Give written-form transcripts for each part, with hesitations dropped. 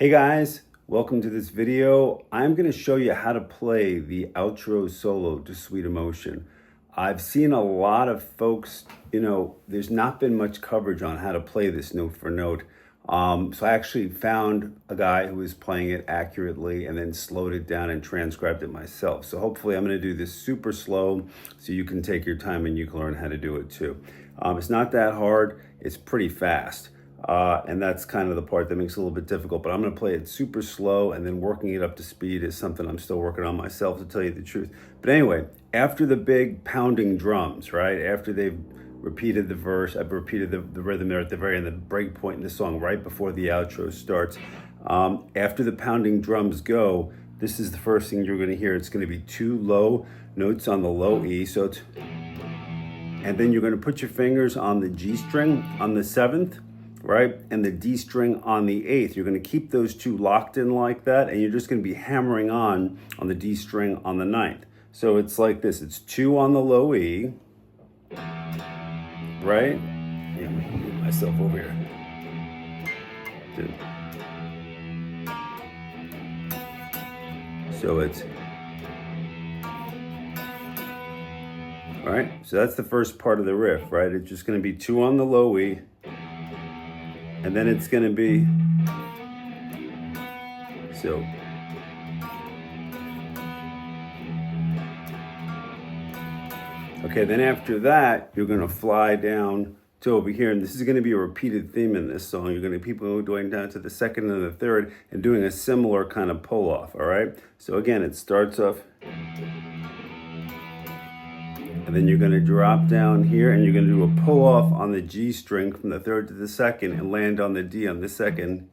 Hey guys, welcome to this video. I'm going to show you how to play the outro solo to Sweet Emotion. I've seen a lot of folks, there's not been much coverage on how to play this note for note. So I actually found a guy who was playing it accurately and then slowed it down and transcribed it myself. So hopefully I'm going to do this super slow so you can take your time and you can learn how to do it too. It's not that hard, it's pretty fast. And that's kind of the part that makes it a little bit difficult, but I'm going to play it super slow, and then working it up to speed is something I'm still working on myself, to tell you the truth. But anyway, after the big pounding drums, right, after they've repeated the verse, I've repeated the rhythm there at the very end, the break point in the song right before the outro starts. After the pounding drums go, this is the first thing you're going to hear. It's going to be two low notes on the low E, and then you're going to put your fingers on the G string on the 7th, right? And the D string on the 8th. You're going to keep those two locked in like that, and you're just going to be hammering on the D string on the 9th. So it's like this. It's 2 on the low E, right? Yeah, I'm going to move myself over here. 2. So it's, all right, so that's the first part of the riff, right? It's just going to be 2 on the low E, and then it's going to be, so, okay, then after that, you're going to fly down to over here, and this is going to be a repeated theme in this song. You're going to people going down to the 2nd and the 3rd and doing a similar kind of pull off, all right? So again, it starts off, and then you're going to drop down here, and you're going to do a pull off on the G string from the 3rd to the 2nd and land on the D on the 2nd.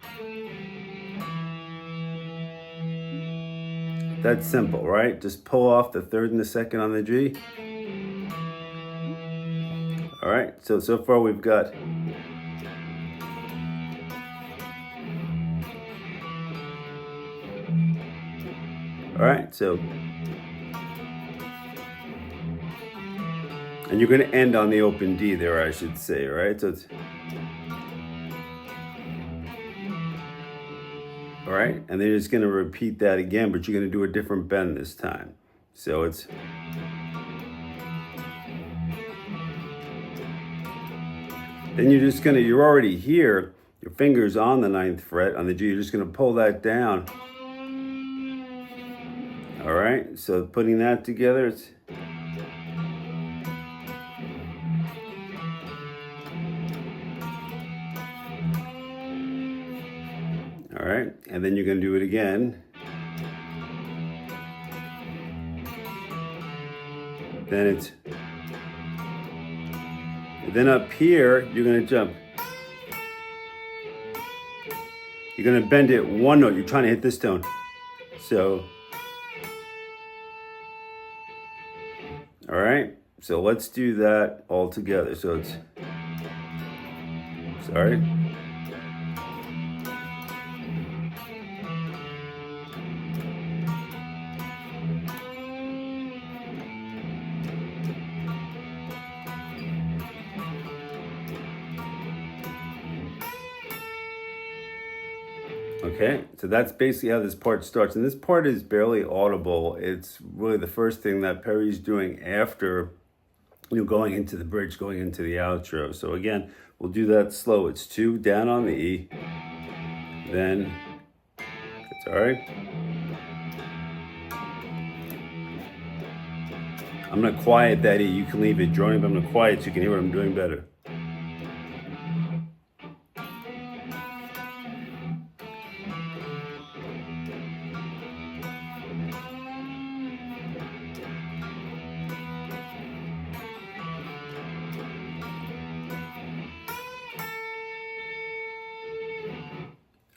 That's simple, right? Just pull off the 3rd and the 2nd on the G. All right, so far we've got all right, so, and you're going to end on the open D there, I should say, right? So it's, all right, and then you're just going to repeat that again, but you're going to do a different bend this time. So it's, then you're just going to, you're already here, your finger's on the 9th fret on the G, you're just going to pull that down. All right, so putting that together, it's, all right, and then you're going to do it again. Then it's, then up here, you're going to jump. You're going to bend it one note. You're trying to hit this tone. So, all right, so let's do that all together. So it's, sorry. Okay, so that's basically how this part starts. And this part is barely audible. It's really the first thing that Perry's doing after, going into the bridge, going into the outro. So again, we'll do that slow. It's 2 down on the E, then, it's all right. I'm gonna quiet that E. You can leave it droning, but I'm gonna quiet so you can hear what I'm doing better.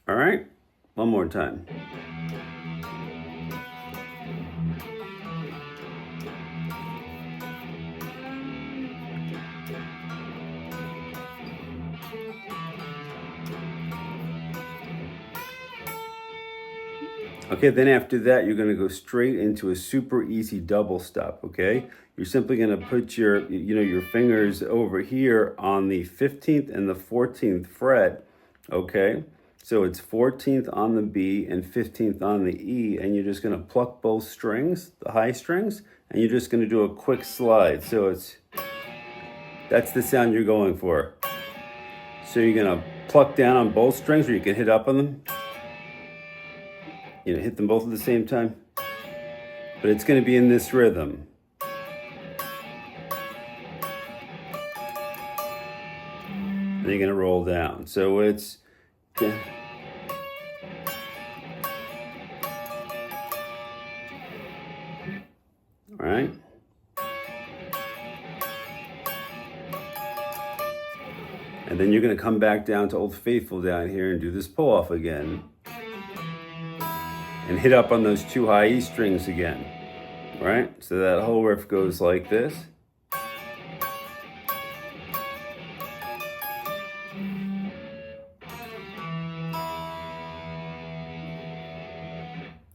All right, one more time. Okay, then after that, you're gonna go straight into a super easy double stop, okay? You're simply gonna put your, your fingers over here on the 15th and the 14th fret, okay? So it's 14th on the B and 15th on the E, and you're just gonna pluck both strings, the high strings, and you're just gonna do a quick slide. So that's the sound you're going for. So you're gonna pluck down on both strings, or you can hit up on them. You know, hit them both at the same time. But it's gonna be in this rhythm. And you're gonna roll down. So it's, yeah. All right. And then you're gonna come back down to Old Faithful down here and do this pull off again. And hit up on those two high E strings again, right? So that whole riff goes like this.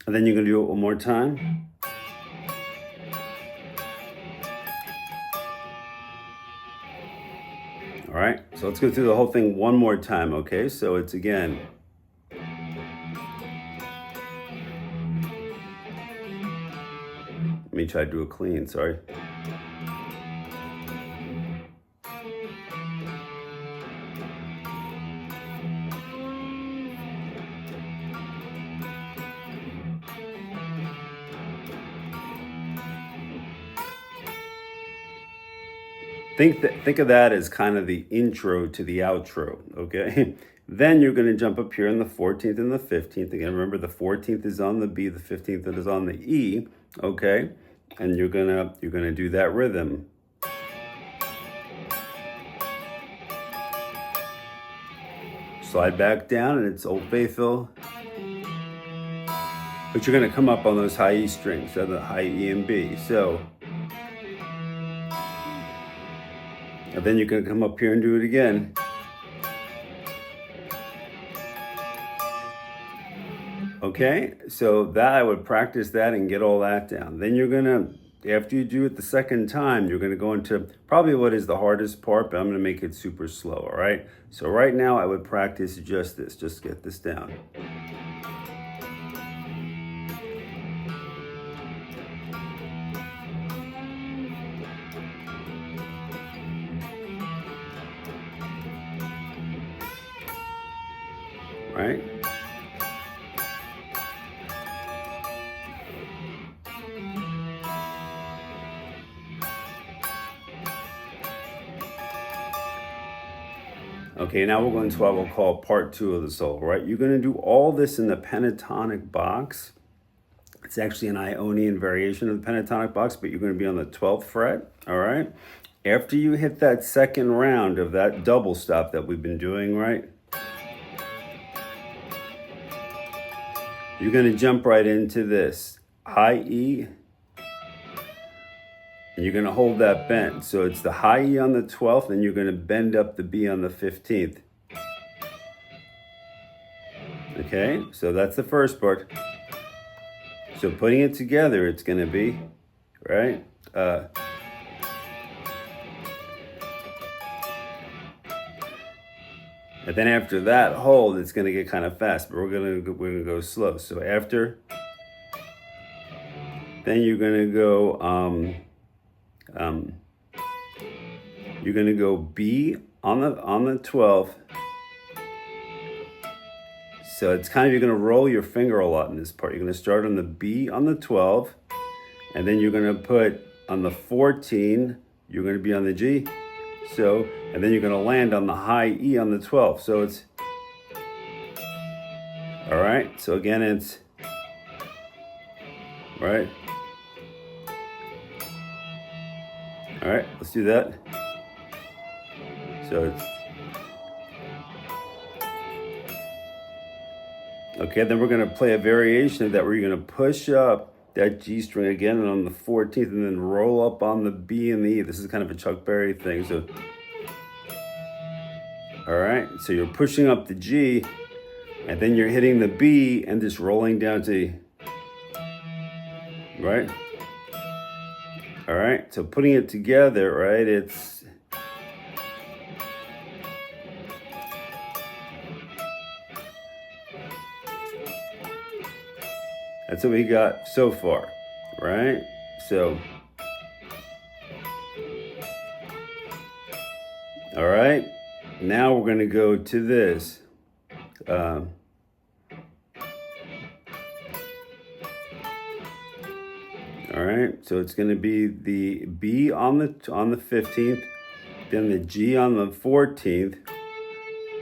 And then you're gonna do it one more time. All right, so let's go through the whole thing one more time, okay? So it's again. Let me try to do it clean, sorry. Think of that as kind of the intro to the outro, okay? Then you're going to jump up here in the 14th and the 15th. Again, remember the 14th is on the B, the 15th is on the E, okay? And you're gonna do that rhythm. Slide back down, and it's Old Faithful. But you're gonna come up on those high E strings, so the high E and B. So. And then you're gonna come up here and do it again. Okay, so that I would practice that and get all that down. Then you're gonna, after you do it the second time, you're gonna go into probably what is the hardest part, but I'm gonna make it super slow, all right? So right now I would practice just this, just get this down. Right? Okay, now we're going to what we'll call part 2 of the solo, right? You're going to do all this in the pentatonic box. It's actually an Ionian variation of the pentatonic box, but you're going to be on the 12th fret, all right? After you hit that second round of that double stop that we've been doing, right? You're going to jump right into this high E, and you're going to hold that bend. So it's the high E on the 12th, and you're going to bend up the B on the 15th. Okay, so that's the first part. So putting it together, it's going to be, right? And then after that hold, it's going to get kind of fast, but we're going to go slow. So after, then you're going to go, you're going to go B on the 12th. So it's kind of, you're going to roll your finger a lot in this part. You're going to start on the B on the 12, and then you're going to put on the 14, you're going to be on the G. So, and then you're going to land on the high E on the 12. So it's, all right. So again, it's, right. All right, let's do that. So it's, okay, then we're going to play a variation of that where you're going to push up that G string again and on the 14th, and then roll up on the B and the E. This is kind of a Chuck Berry thing. So, all right, so you're pushing up the G, and then you're hitting the B and just rolling down to, right? All right, so putting it together, right, it's, That's what we got so far, right? So, all right, now we're gonna go to this. All right, so it's gonna be the B on the 15th, then the G on the 14th,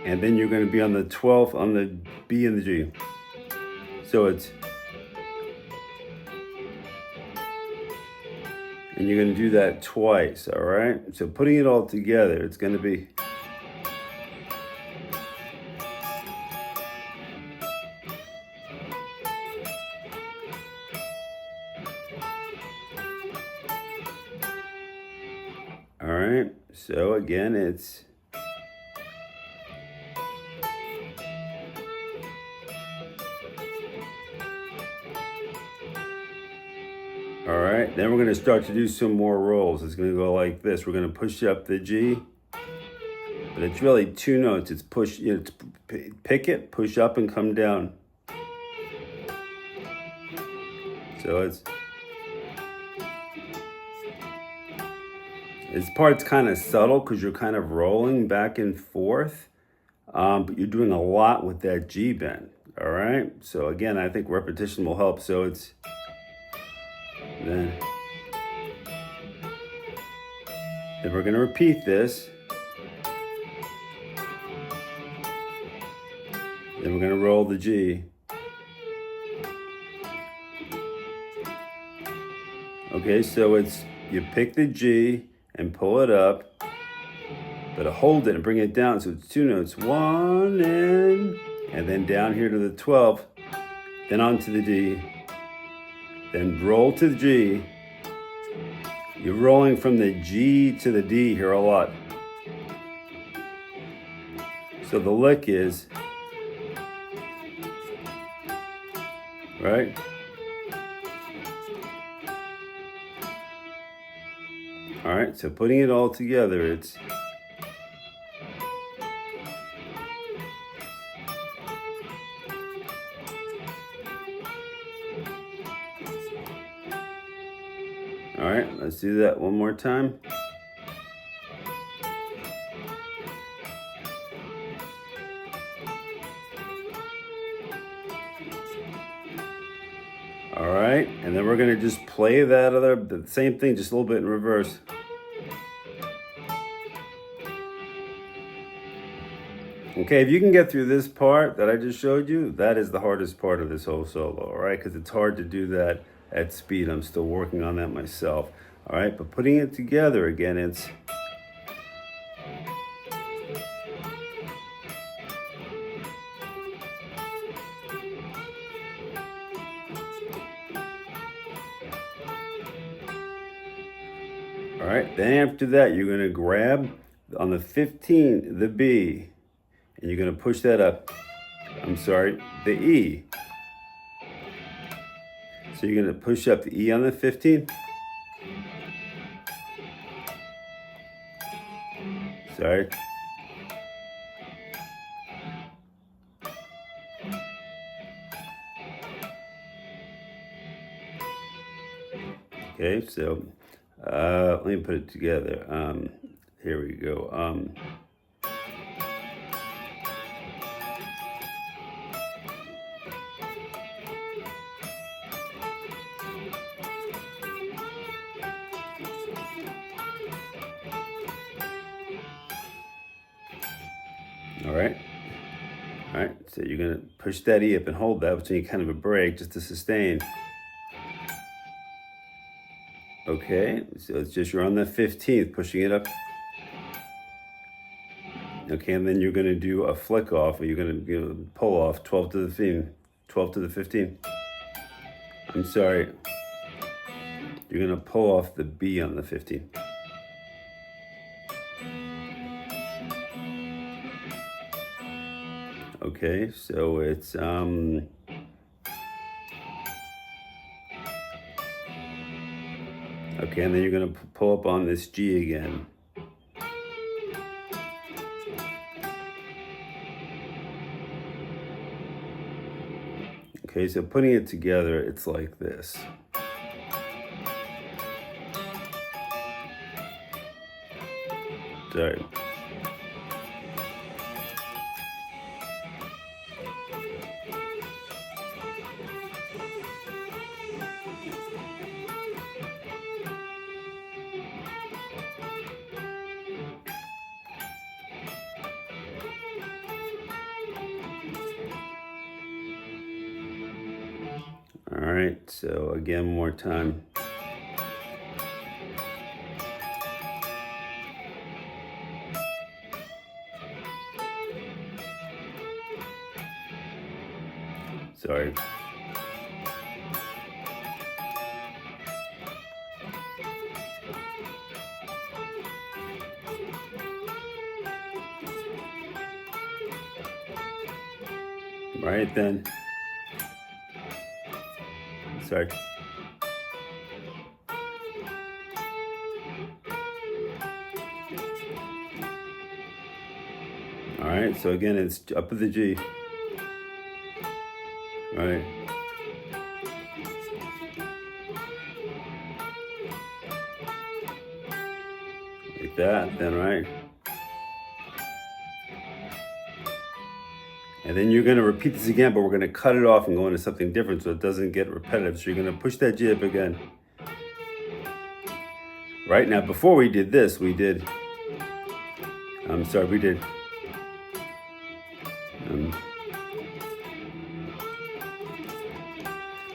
and then you're gonna be on the 12th on the B and the G. So it's, and you're gonna do that twice, all right? So putting it all together, it's gonna be, all right, so again, it's, all right, then we're gonna start to do some more rolls. It's gonna go like this. We're gonna push up the G, but it's really two notes. It's push, it's pick it, push up and come down. So this part's kind of subtle because you're kind of rolling back and forth, but you're doing a lot with that G bend, all right? So again, I think repetition will help. So it's, then we're gonna repeat this. Then we're gonna roll the G. Okay, so it's, you pick the G and pull it up, but hold it and bring it down. So it's two notes, one and then down here to the 12th, then onto the D, then roll to the G. You're rolling from the G to the D here a lot. So the lick is, right? All right, so putting it all together, it's, all right, let's do that one more time. All right, and then we're gonna just play that the same thing, just a little bit in reverse. Okay, if you can get through this part that I just showed you, that is the hardest part of this whole solo, all right? Because it's hard to do that at speed. I'm still working on that myself, all right? But putting it together again, it's, all right, then after that, you're gonna grab on the 15, the B, and you're gonna push that up. I'm sorry, the E. So you're gonna push up the E on the 15. Sorry. Okay, so let me put it together. Here we go. All right. All right, so you're gonna push that E up and hold that, which you need kind of a break just to sustain. Okay, so it's just you're on the 15th, pushing it up. Okay, and then you're gonna do a flick off, or you're gonna pull off 12 to the 15, 12 to the 15. I'm sorry. You're gonna pull off the B on the 15. Okay, so it's okay, and then you're gonna pull up on this G again. Okay, so putting it together, it's like this. Sorry. All right, so again, more time. Sorry. Right then. Sorry. All right, so again, it's up to the G. All right. Like that, then, right? And then you're going to repeat this again, but we're going to cut it off and go into something different so it doesn't get repetitive. So you're going to push that G up again. Right now, before we did this, we did,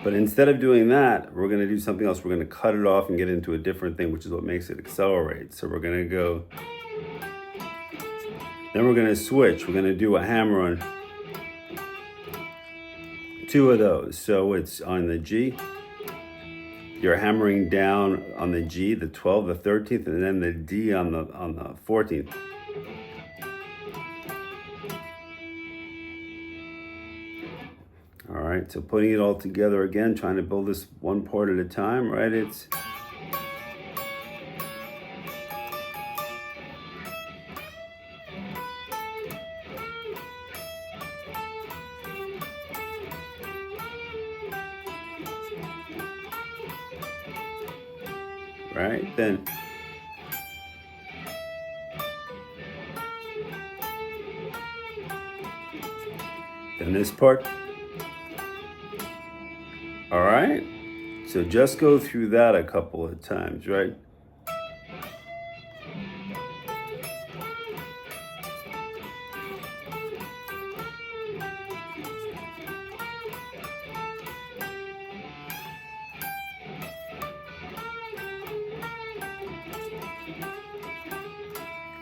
but instead of doing that, we're going to do something else. We're going to cut it off and get into a different thing, which is what makes it accelerate. So we're going to go, then we're going to switch. We're going to do a hammer on 2 of those. So it's on the G. You're hammering down on the G, the 12th, the 13th, and then the D on the 14th. All right, so putting it all together again, trying to build this one part at a time, right? It's right then. Then this part. All right, so just go through that a couple of times, right?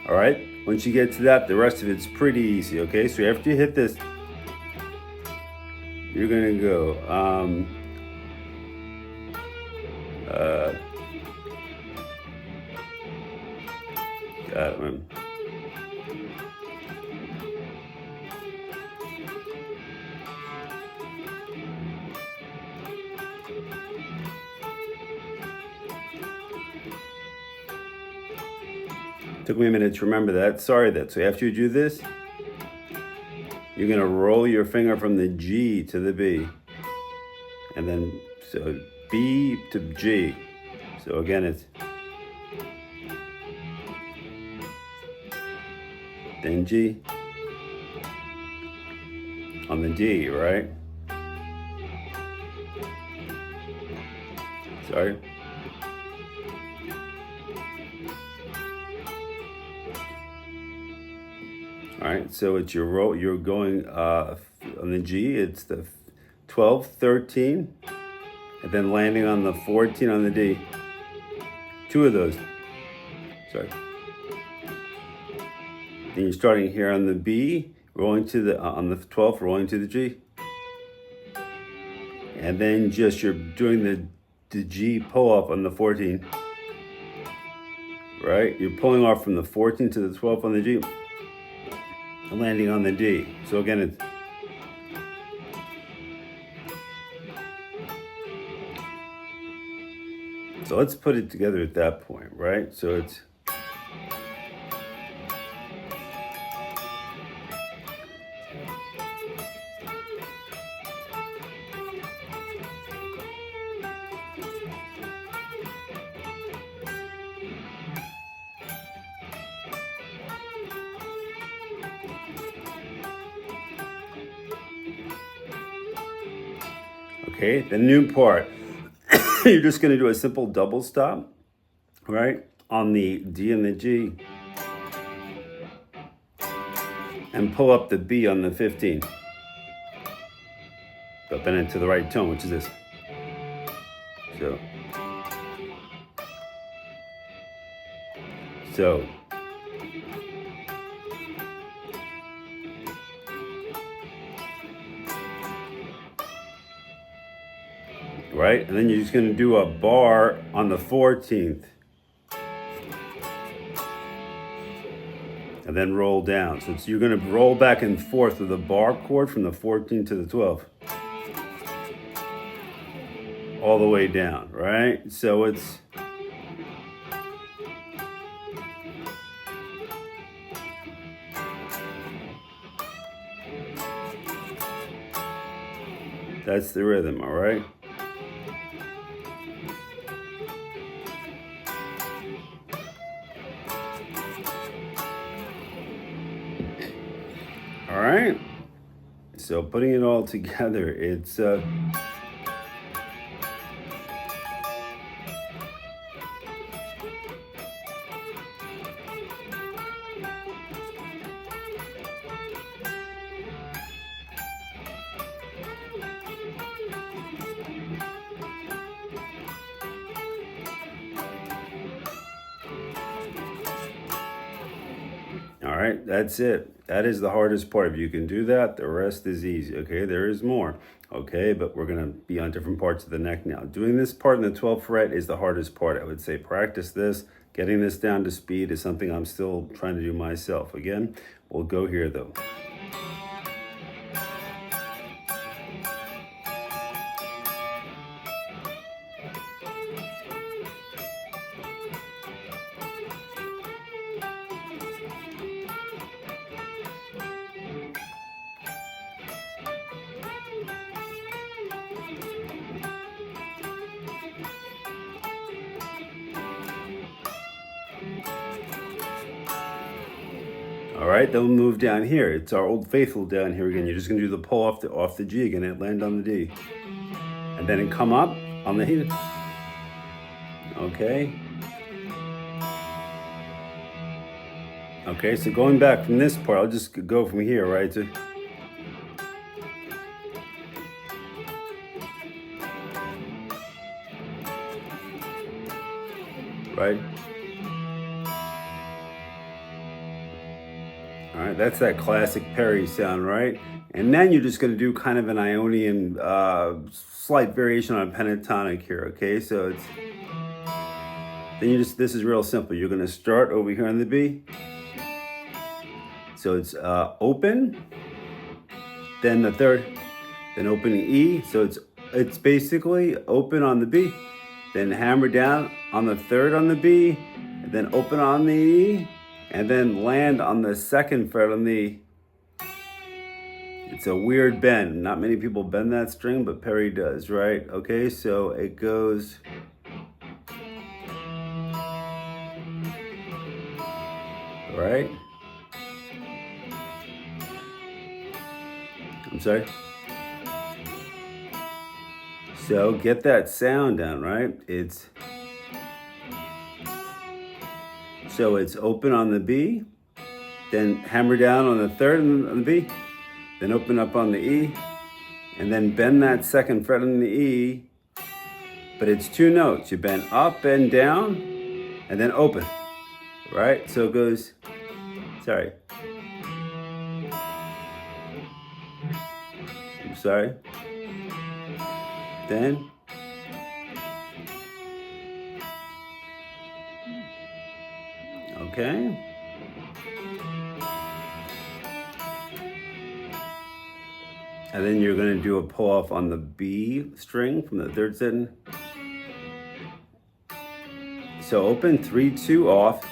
All right, once you get to that, the rest of it's pretty easy, okay? So after you hit this, you're gonna go, got it, man. Took me a minute to remember that. Sorry that. So after you do this, you're gonna roll your finger from the G to the B. And then, so B to G. So again, it's then G on the D, right? Sorry. All right, so it's your roll. You're going on the G. It's the 12, 13, and then landing on the 14 on the D. 2 of those. Sorry. Then you're starting here on the B, rolling to the on the 12th, rolling to the G, and then just you're doing the G pull off on the 14. Right? You're pulling off from the 14 to the 12th on the G. And landing on the D. So again, it's so let's put it together at that point, right? So it's Okay, the new part. You're just gonna do a simple double stop, right? On the D and the G. And pull up the B on the 15. But bend it to the right tone, which is this. So. Right? And then you're just gonna do a bar on the 14th. And then roll down. So you're gonna roll back and forth with a bar chord from the 14th to the 12th. All the way down, right? So it's that's the rhythm, all right? All right. So putting it all together, it's all right, that's it. That is the hardest part. If you can do that, the rest is easy, okay? There is more, okay? But we're gonna be on different parts of the neck now. Doing this part in the 12th fret is the hardest part. I would say practice this. Getting this down to speed is something I'm still trying to do myself. Again, we'll go here though. All right, then we'll move down here. It's our old faithful down here again. You're just gonna do the pull off the G again and land on the D. And then come up on the E. Okay. Okay, so going back from this part, I'll just go from here, right? Right? All right, that's that classic Perry sound, right? And then you're just gonna do kind of an Ionian, slight variation on a pentatonic here, okay? So it's, then this is real simple. You're gonna start over here on the B. So it's open, then the third, then opening E. So it's basically open on the B, then hammer down on the third on the B, and then open on the E, and then land on the second fret on the E. It's a weird bend. Not many people bend that string, but Perry does, right? Okay, so it goes. Right? I'm sorry? So get that sound down, right? So it's open on the B, then hammer down on the third on the B, then open up on the E, and then bend that second fret on the E, but it's two notes. You bend up and down, and then open, right? So it goes, sorry. I'm sorry. Then, okay. And then you're going to do a pull off on the B string from the third setting. So open 3-2 off.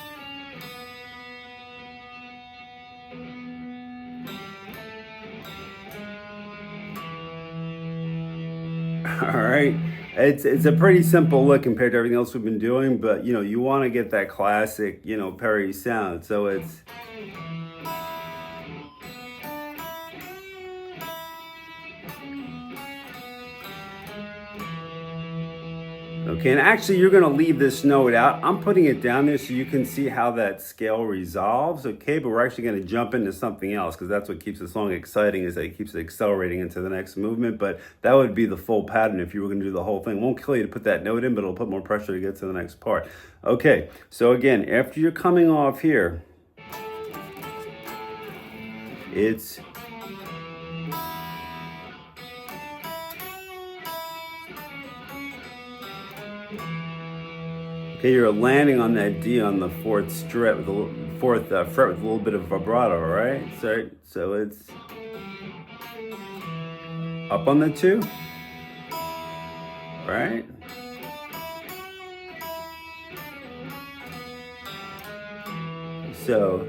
All right. It's a pretty simple lick compared to everything else we've been doing, but you want to get that classic, Perry sound. So it's Okay, and actually you're gonna leave this note out. I'm putting it down there so you can see how that scale resolves, okay? But we're actually gonna jump into something else because that's what keeps the song exciting, is that it keeps it accelerating into the next movement. But that would be the full pattern if you were gonna do the whole thing. It won't kill you to put that note in, but it'll put more pressure to get to the next part. Okay, so again, after you're coming off here, it's okay, you're landing on that D on the fourth fret with a little bit of vibrato, right? So it's up on the 2, right? So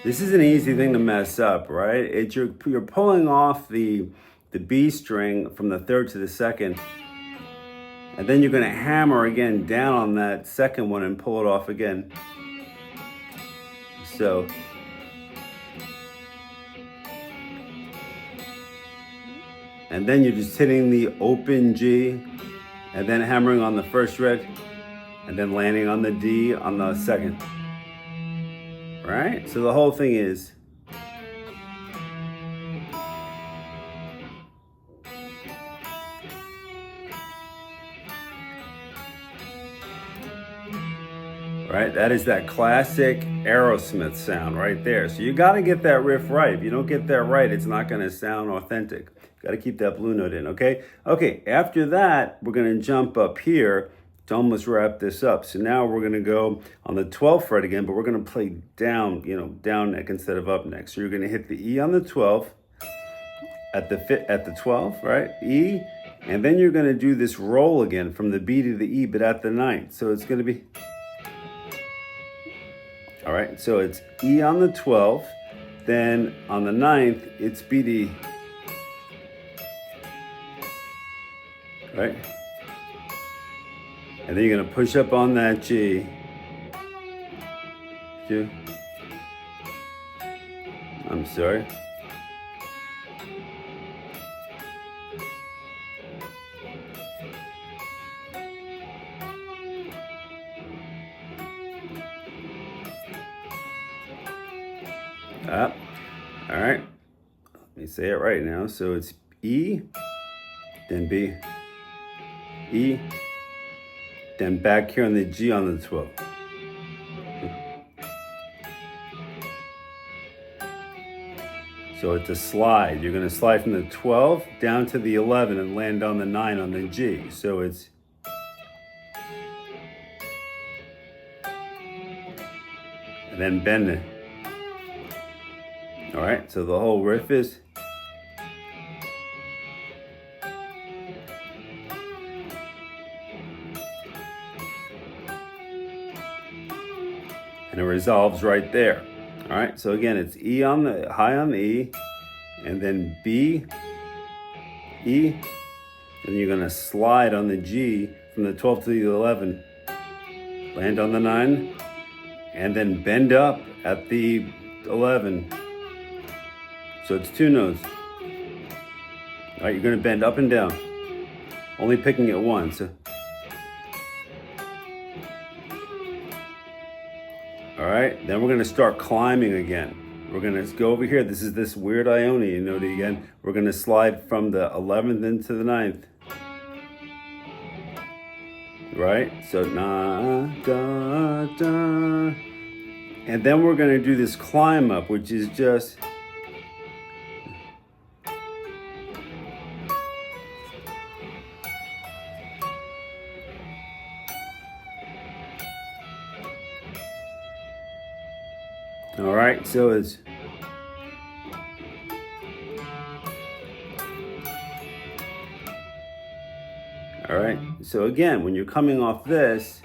this is an easy thing to mess up, right? You're pulling off the B string from the 3rd to the 2nd. And then you're going to hammer again down on that 2nd one and pull it off again. So and then you're just hitting the open G and then hammering on the 1st fret and then landing on the D on the 2nd. Right? So the whole thing is right? That is that classic Aerosmith sound right there. So you got to get that riff right. If you don't get that right, it's not going to sound authentic. Got to keep that blue note in, okay? Okay, after that, we're going to jump up here to almost wrap this up. So now we're going to go on the 12th fret again, but we're going to play down, down neck instead of up neck. So you're going to hit the E on the 12th, at the 12th, right? E, and then you're going to do this roll again from the B to the E, but at the 9th. So it's going to be... All right, so it's E on the 12th, then on the 9th, it's B to E. Right? And then you're gonna push up on that G. I'm sorry. Up. All right. Let me say it right now. So it's E, then B, E, then back here on the G on the 12th. So it's a slide. You're going to slide from the 12 down to the 11 and land on the 9 on the G. So it's and then bend it. All right, so the whole riff is and it resolves right there. All right, so again, it's E on the high on the E, and then B, E, and you're gonna slide on the G from the 12 to the 11, land on the 9, and then bend up at the 11. So it's 2 notes. All right, you're gonna bend up and down, only picking it once. All right, then we're gonna start climbing again. We're gonna go over here. This is this weird Ionian note again. We're gonna slide from the 11th into the 9th. Right, so na, da, da. And then we're gonna do this climb up, which is just, all right, so it's, all right, so again, when you're coming off this,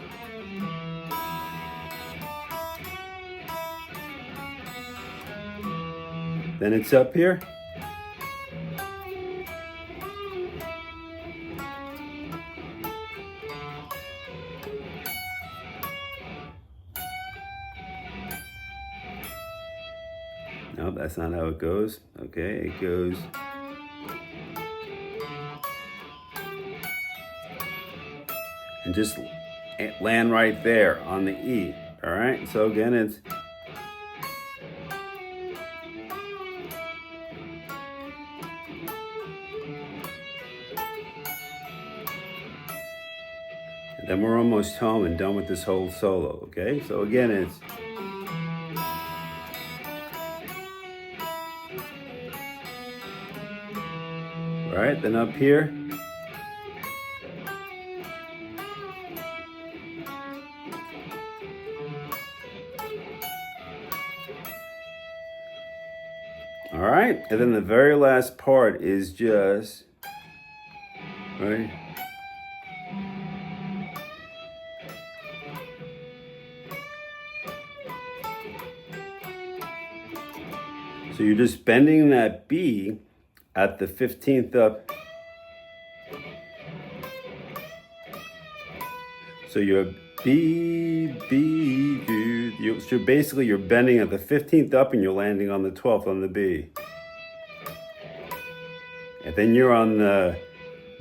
then it's up here. No, that's not how it goes. Okay, it goes. and just land right there on the E. All right, so again, it's and then we're almost home and done with this whole solo, okay? So again, it's all right, then up here, all right, and then the very last part is just, right? So you're just bending that B at the 15th up. So you're B, so basically you're bending at the 15th up and you're landing on the 12th on the B. And then you're on the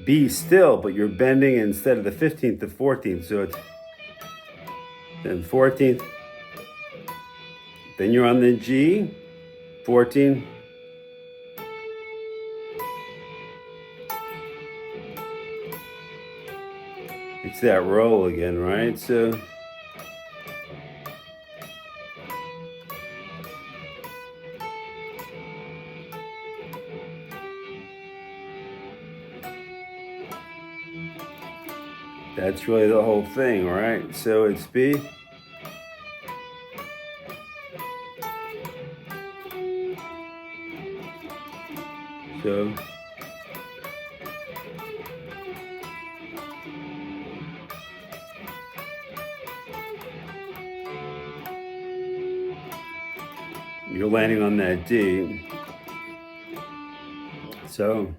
B still, but you're bending instead of the 15th to 14th. So it's then 14th. Then you're on the G, 14. It's that roll again, right? So that's really the whole thing, right? So it's B. So you're landing on that D. So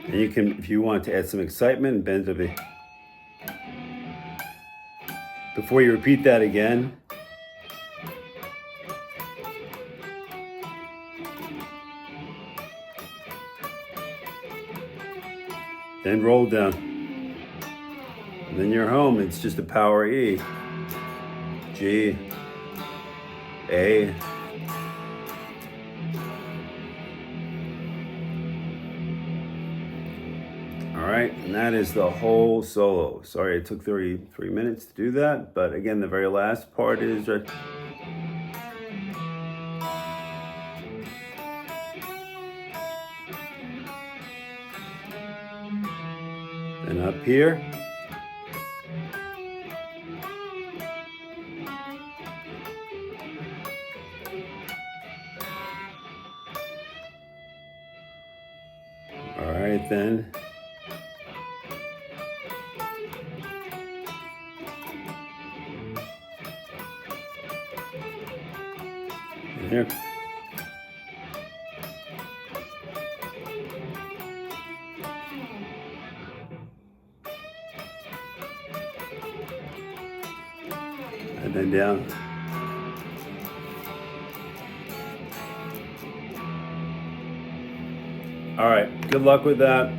and you can, if you want to add some excitement, bend to the. Before you repeat that again, then roll down. And then you're home. It's just a power E. G, A. All right, and that is the whole solo. Sorry it took 33 minutes to do that, but again, the very last part is right. And up here. All right, then. And here. And then down. All right, good luck with that.